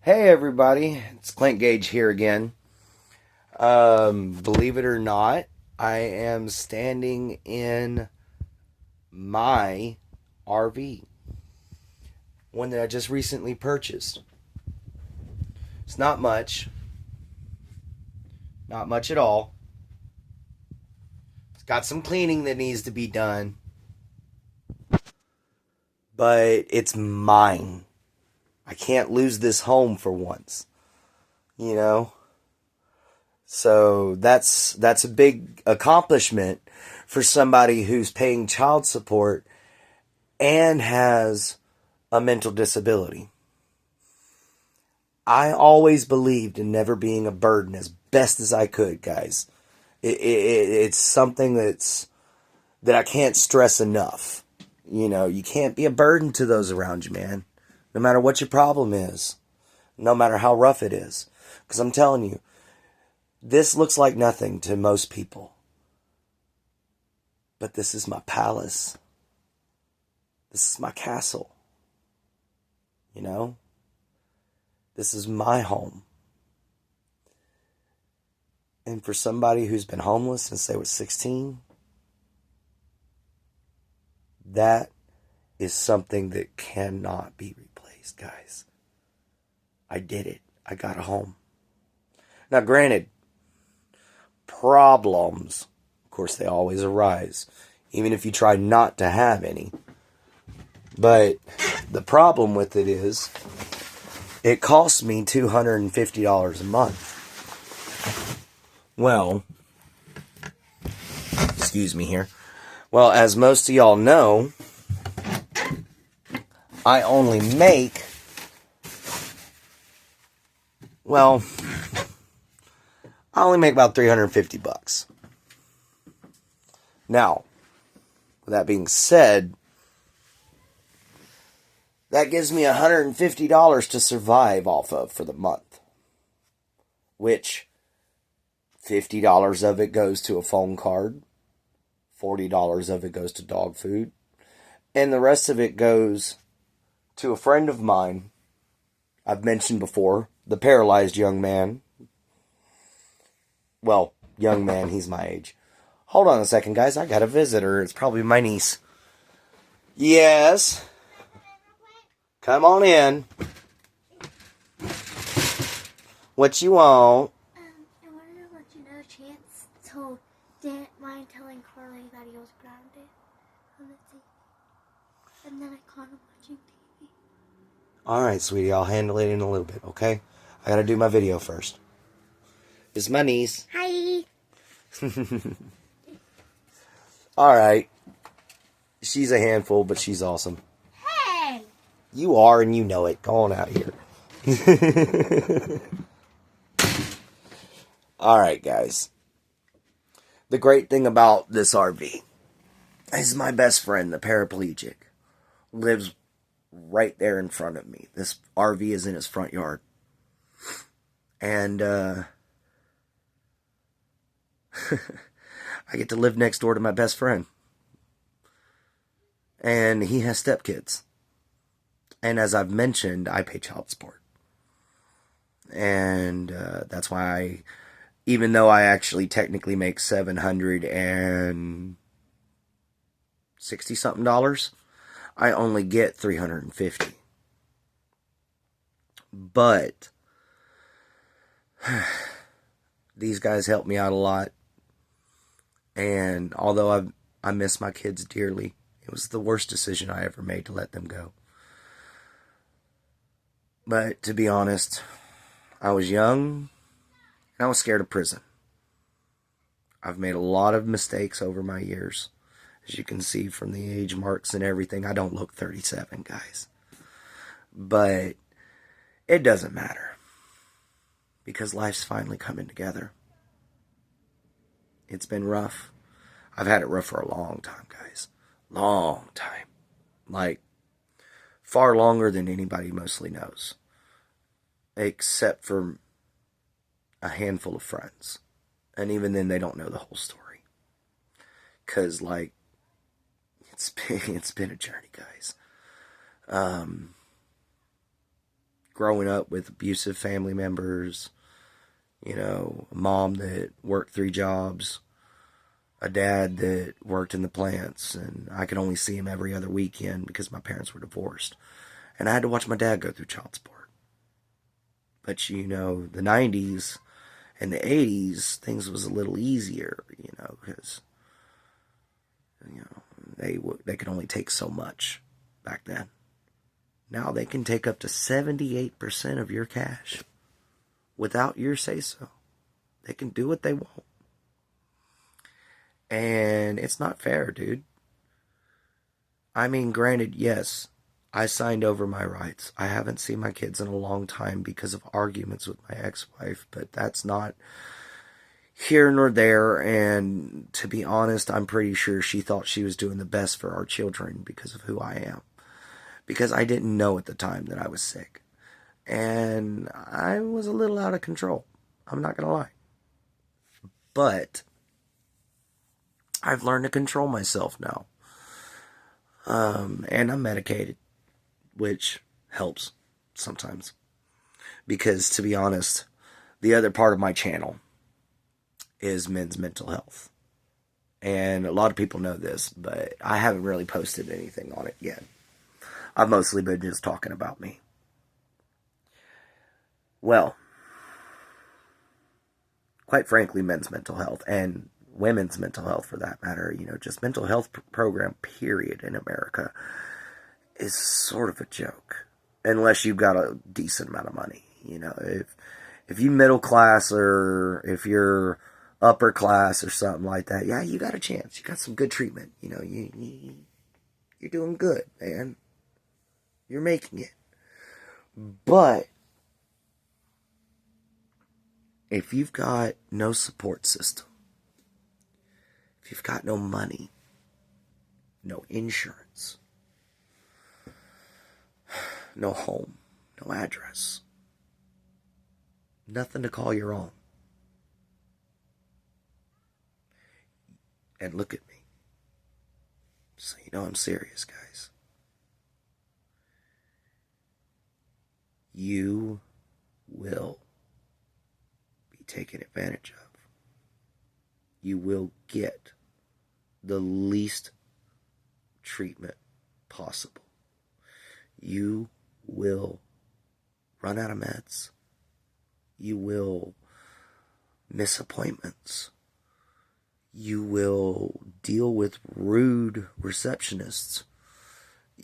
Hey everybody, it's Clint Gage here again. Believe it or not, I am standing in my RV, one that I just recently purchased. It's not much at all. It's got some cleaning that needs to be done, but it's mine. I can't lose this home for once, you know? So that's a big accomplishment for somebody who's paying child support and has a mental disability. I always believed in never being a burden as best as I could, guys. It's something that I can't stress enough. You know, you can't be a burden to those around you, man. No matter what your problem is, no matter how rough it is. Because I'm telling you, this looks like nothing to most people. But this is my palace. This is my castle. You know? This is my home. And for somebody who's been homeless since they were 16, that is something that cannot be replaced, guys. I did it. I got a home. Now, granted, problems, of course, they always arise, even if you try not to have any. But the problem with it is, it costs me $250 a month. Well, excuse me here. Well, as most of y'all know, I only make, well, I only make about $350. Now, with that being said, that gives me $150 to survive off of for the month. Which, $50 of it goes to a phone card, $40 of it goes to dog food, and the rest of it goes to a friend of mine I've mentioned before, the paralyzed young man. Well, young man, he's my age. Hold on a second, guys. I got a visitor. It's probably my niece. Yes. Come on in. What you want? I wanted to let you know Chance didn't mind telling Carly that he was grounded on the TV. And then I caught him watching TV. Alright, sweetie. I'll handle it in a little bit, okay? I gotta do my video first. It's my niece. Hi! Alright. She's a handful, but she's awesome. Hey! You are, and you know it. Go on out here. Alright, guys. The great thing about this RV is my best friend, the paraplegic, lives right there in front of me. This RV is in his front yard. And, I get to live next door to my best friend. And he has stepkids. And as I've mentioned, I pay child support. And that's why even though I actually technically make $760 something, I only get $350. But these guys help me out a lot. And although I miss my kids dearly, it was the worst decision I ever made to let them go. But to be honest, I was young and I was scared of prison. I've made a lot of mistakes over my years. As you can see from the age marks and everything, I don't look 37, guys. But it doesn't matter. Because life's finally coming together. It's been rough. I've had it rough for a long time, guys. Long time. Like, far longer than anybody mostly knows. Except for a handful of friends. And even then, they don't know the whole story. Because, like, it's been a journey, guys. growing up with abusive family members, you know, a mom that worked 3 jobs, a dad that worked in the plants, and I could only see him every other weekend because my parents were divorced. And I had to watch my dad go through child support. But, you know, the 90s and the 80s, things was a little easier, you know, because, you know, they could only take so much back then. Now they can take up to 78% of your cash without your say-so. They can do what they want. And it's not fair, dude. I mean, granted, yes, I signed over my rights. I haven't seen my kids in a long time because of arguments with my ex-wife, but that's not here nor there. And to be honest, I'm pretty sure she thought she was doing the best for our children because of who I am. Because I didn't know at the time that I was sick. And I was a little out of control. I'm not going to lie. But I've learned to control myself now. And I'm medicated, which helps sometimes. Because, to be honest, the other part of my channel is men's mental health. And a lot of people know this, but I haven't really posted anything on it yet. I've mostly been just talking about me. Well, quite frankly, men's mental health and women's mental health, for that matter, you know, just mental health program, period, in America is sort of a joke. Unless you've got a decent amount of money. You know, if you middle class or if you're upper class or something like that, yeah, you got a chance. You got some good treatment. You know, you're doing good, man. You're making it. But if you've got no support system, if you've got no money, no insurance, no home, no address, nothing to call your own, and look at me, so you know I'm serious, guys. You will be taken advantage of. You will get the least treatment possible. You will run out of meds. You will miss appointments. You will deal with rude receptionists.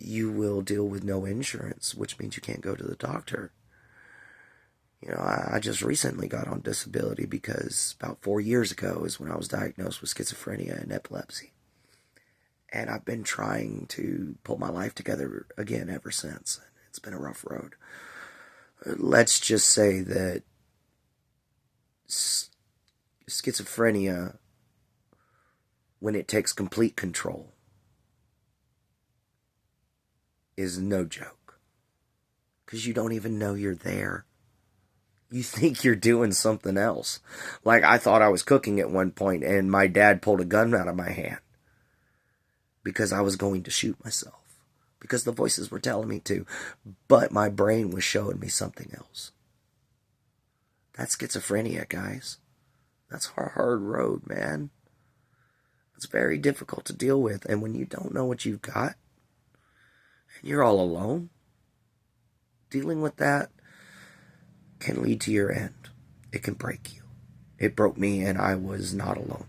You will deal with no insurance, which means you can't go to the doctor. You know, I just recently got on disability because about 4 years ago is when I was diagnosed with schizophrenia and epilepsy. And I've been trying to pull my life together again ever since. It's been a rough road. Let's just say that schizophrenia, when it takes complete control, is no joke. Because you don't even know you're there. You think you're doing something else. Like, I thought I was cooking at one point, and my dad pulled a gun out of my hand because I was going to shoot myself. Because the voices were telling me to. But my brain was showing me something else. That's schizophrenia, guys. That's a hard road, man. It's very difficult to deal with. And when you don't know what you've got, and you're all alone, dealing with that can lead to your end. It can break you. It broke me, and I was not alone.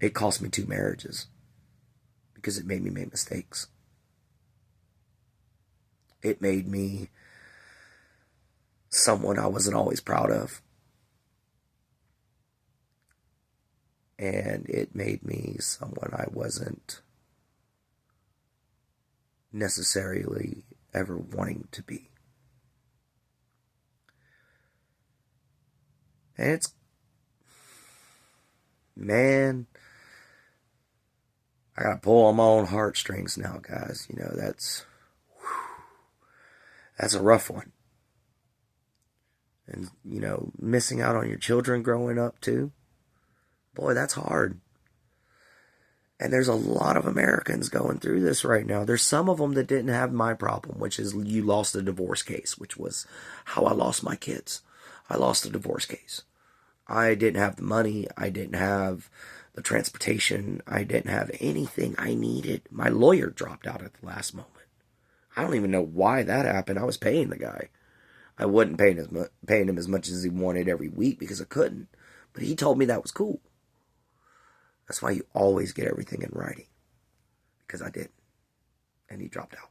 It cost me 2 marriages because it made me make mistakes. It made me someone I wasn't always proud of. And it made me someone I wasn't necessarily ever wanting to be. And it's, man, I gotta pull on my own heartstrings now, guys. You know, that's a rough one. And, you know, missing out on your children growing up, too. Boy, that's hard. And there's a lot of Americans going through this right now. There's some of them that didn't have my problem, which is you lost a divorce case, which was how I lost my kids. I lost a divorce case. I didn't have the money. I didn't have the transportation. I didn't have anything I needed. My lawyer dropped out at the last moment. I don't even know why that happened. I was paying the guy. I wasn't paying him as much as he wanted every week because I couldn't. But he told me that was cool. That's why you always get everything in writing. Because I didn't. And he dropped out.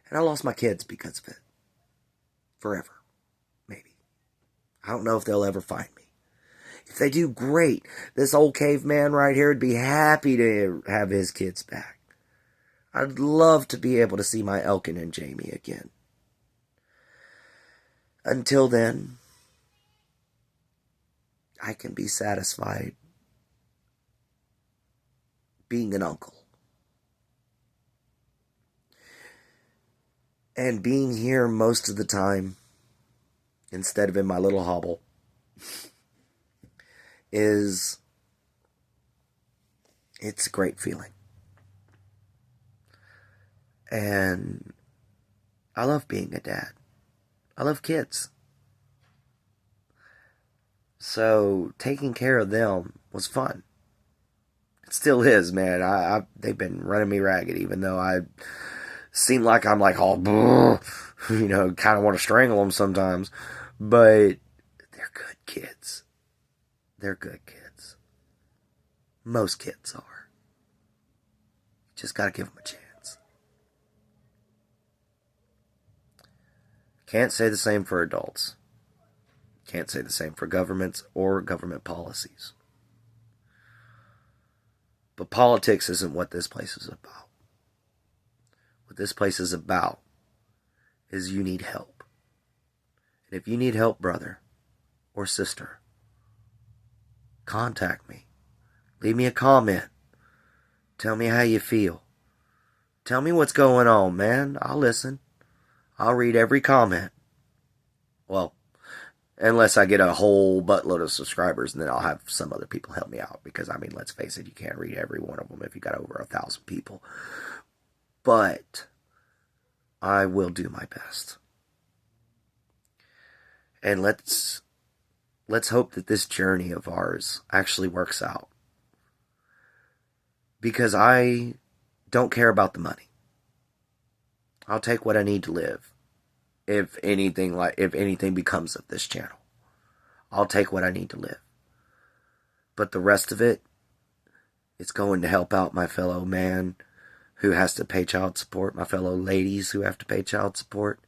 And I lost my kids because of it. Forever. Maybe. I don't know if they'll ever find me. If they do, great. This old caveman right here would be happy to have his kids back. I'd love to be able to see my Elkin and Jamie again. Until then, I can be satisfied being an uncle. And being here most of the time, instead of in my little hovel, it's a great feeling. And I love being a dad. I love kids. So taking care of them was fun. It still is, man. They've been running me ragged, even though I seem like I'm like all, kind of want to strangle them sometimes. But they're good kids. They're good kids. Most kids are. Just gotta give them a chance. Can't say the same for adults. Can't say the same for governments or government policies. But politics isn't what this place is about. What this place is about is you need help. And if you need help, brother or sister, contact me. Leave me a comment. Tell me how you feel. Tell me what's going on, man. I'll listen. I'll read every comment. Well, unless I get a whole buttload of subscribers, and then I'll have some other people help me out. Because, let's face it, you can't read every one of them if you got over 1,000 people. But I will do my best. And let's hope that this journey of ours actually works out. Because I don't care about the money. I'll take what I need to live. If anything becomes of this channel, I'll take what I need to live. But the rest of it, it's going to help out my fellow man who has to pay child support, my fellow ladies who have to pay child support,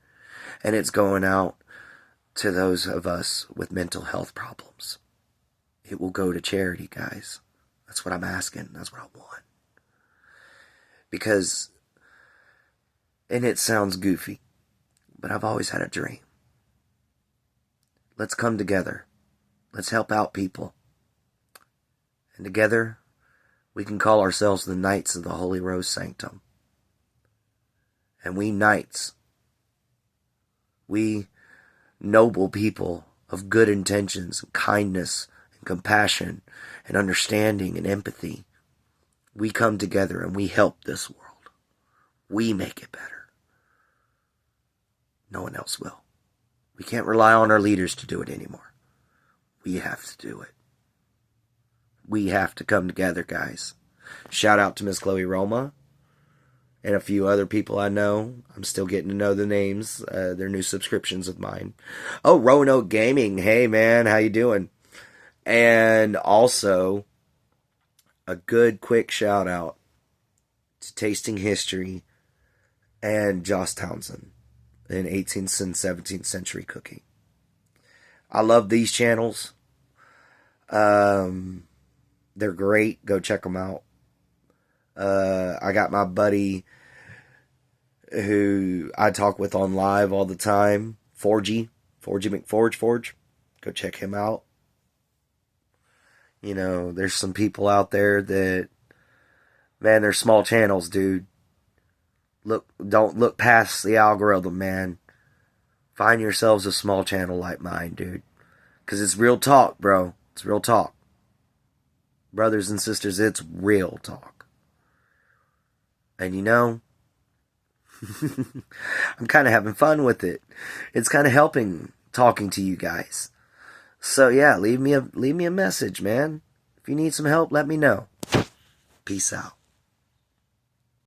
and it's going out to those of us with mental health problems. It will go to charity, guys. That's what I'm asking. That's what I want. Because, and it sounds goofy, but I've always had a dream. Let's come together. Let's help out people. And together, we can call ourselves the Knights of the Holy Rose Sanctum. And we knights, we noble people of good intentions, and kindness, and compassion, and understanding, and empathy, we come together and we help this world. We make it better. No one else will. We can't rely on our leaders to do it anymore. We have to do it. We have to come together, guys. Shout out to Miss Chloe Roma and a few other people I know. I'm still getting to know the names. They're new subscriptions of mine. Oh, Roanoke Gaming. Hey, man. How you doing? And also, a good quick shout out to Tasting History and Joss Townsend in 18th and 17th century cooking. I love these channels. They're great. Go check them out. I got my buddy who I talk with on live all the time, Forgy McForge. Go check him out. There's some people out there that, man, they're small channels, dude. Don't look past the algorithm, man. Find yourselves a small channel like mine, dude. Because it's real talk, bro. It's real talk. brothers and sisters, it's real talk. And you know, I'm kind of having fun with it. It's kind of helping talking to you guys. So yeah, leave me a message, man. If you need some help, let me know. Peace out.